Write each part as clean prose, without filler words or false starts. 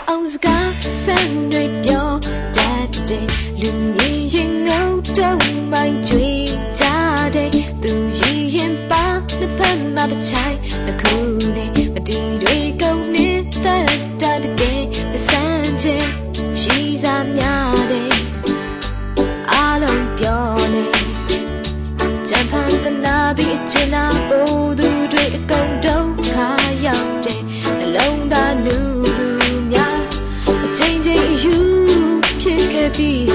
အောင်စကားဆန်းတွေပြောတတ်တယ်လူမြင်ရင်ငုံတုံးမိုင်းကြွေကြတယ်သူရည်ရင်ပါနှစ်ဖက်မှာပချိုင်နှခုနဲ့မတီတွေကုန်နေတဲ့တာတကယ်မဆန်းချင်ရှိစားများတယ်အားလုံးပြောနေကြံဖန်တနာပြီးအချင်နာပို့သူတွေအကုန်ဒုက္ခရောက်တယ်နှလုံးသားနူလူများအချိန်ချင်းအယူဖြစ်ခဲ့ပြီး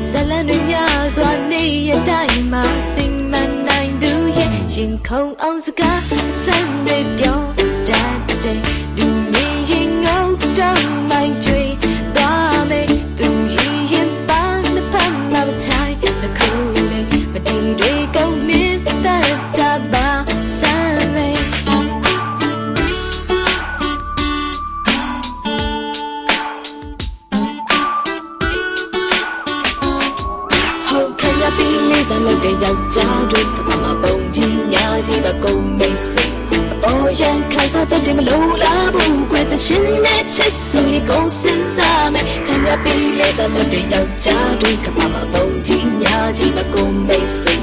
ဇလန်တွေများစွာနေရတိုင်းမှာစိတ်မနိုင်သူရဲ့ရင်ခုန်အောင်စကားဆန်းတွေပြောတတ်တယ်လူမြင်ရင်ငုံတုံးမိုင်းကြွေသွားမယ်သူရည်ရင်ပါနှစ်ဖက်မှာချိုင်နှခုလေးမတီတွေကုန်နေတဲ့တာပါဆန်းလေးပြီးလေးစားလို့တဲ့ယောက်ျားတွေကမမပုံကြီးညာကြီးပဲကုန်မိတ်ဆွေအော်ရန်ခါစားချက်တွေမလို့လားဘူးကွယ်တရှင်နဲ့ချစ်ဆိုရင်ကိုစဉ်းစားမယ်ခံရပြီးလေးစားလို့တဲ့ယောက်ျားတွေကမမပုံကြီးညာကြီးပဲကုန်မိတ်ဆွေ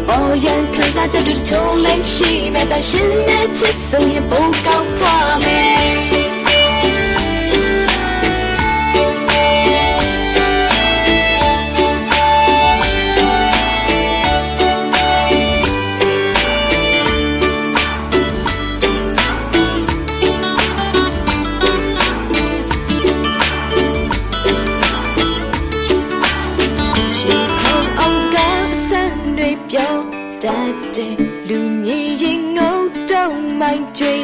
အော်ရန်ခါစားချက်တွေချိုးလိုက်ရှိမယ်တရှင်နဲ့ချစ်ဆိုရင်ပိုကောင်းသွားမယ်ပြောတတ်တယ်လူမြင်ရင်ငုံတုံးမိုင်းကြွေ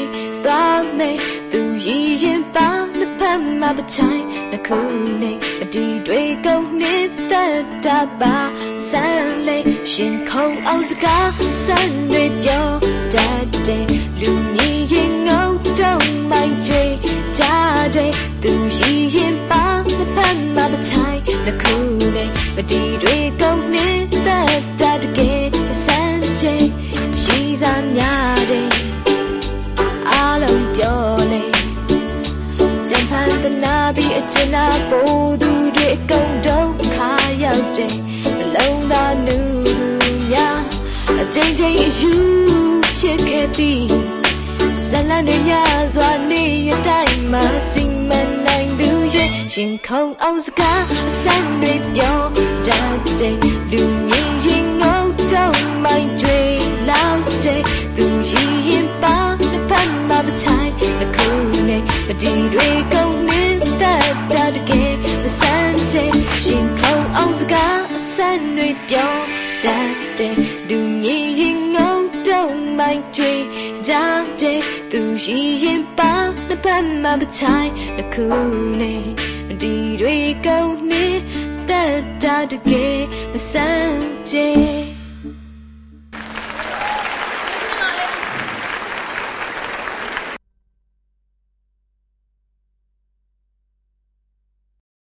သွားမယ်သူရည်ရင်ပါနှစ်ဖက်မှာပချိုင်နှခုနဲ့အတီတွေကုန်နေတဲ့တာပါဆန်းလေးရှင်ခုံအောင်စကားဆန်းတွေပြောတတ်တယ်လူမြင်ရင်ငုံတုံးမိုင်းကြွေကြတယ်သူရည်ရင်ပါနှစ်ဖက်မှာပချိုင်နှခုနဲ့အတီတွေကုန်နေတဲ့တာတကယ်ဆန်းချင်ရှိစားများတယ်အားလုံးပြောနေကြံဖန်တနာပြီးအချင်နာပို့သူတွေအကုန်ဒုက္ခရောက်တယ်နှလုံးသားနူလူများအချိန်ချင်းအယူဖြစ်ခဲ့ပြီးဇလန်တွေများစွာနေရတိုင်းမှာစိတ်မနိုင်သူရဲ့ရင်ခုန်အောင်စကားဆန်းတွေပြောတတ်တယ်လူမြင်ရင်ငုံတုံးမိုင်းကြွေလောက်တဲ့သူရည်ရင်ပါနှစ်ဖက်မှာပချိုင်နှခုနဲ့မတီတွေကုန်နေတဲ့တာတကယ်မဆန်းချင်ရင်ခုန်အောင်စကားဆန်းတွေပြောတတ်တယ်လူမြင်ရင်ငုံတုံးမိုင်းကြွေကြတဲ့သူရည်ရင်ပါနှစ်ဖက်မှာပချိုင်နှခုနဲ့မတီတွေကုန်နေတဲ့တာတကယ်မဆန်းချင်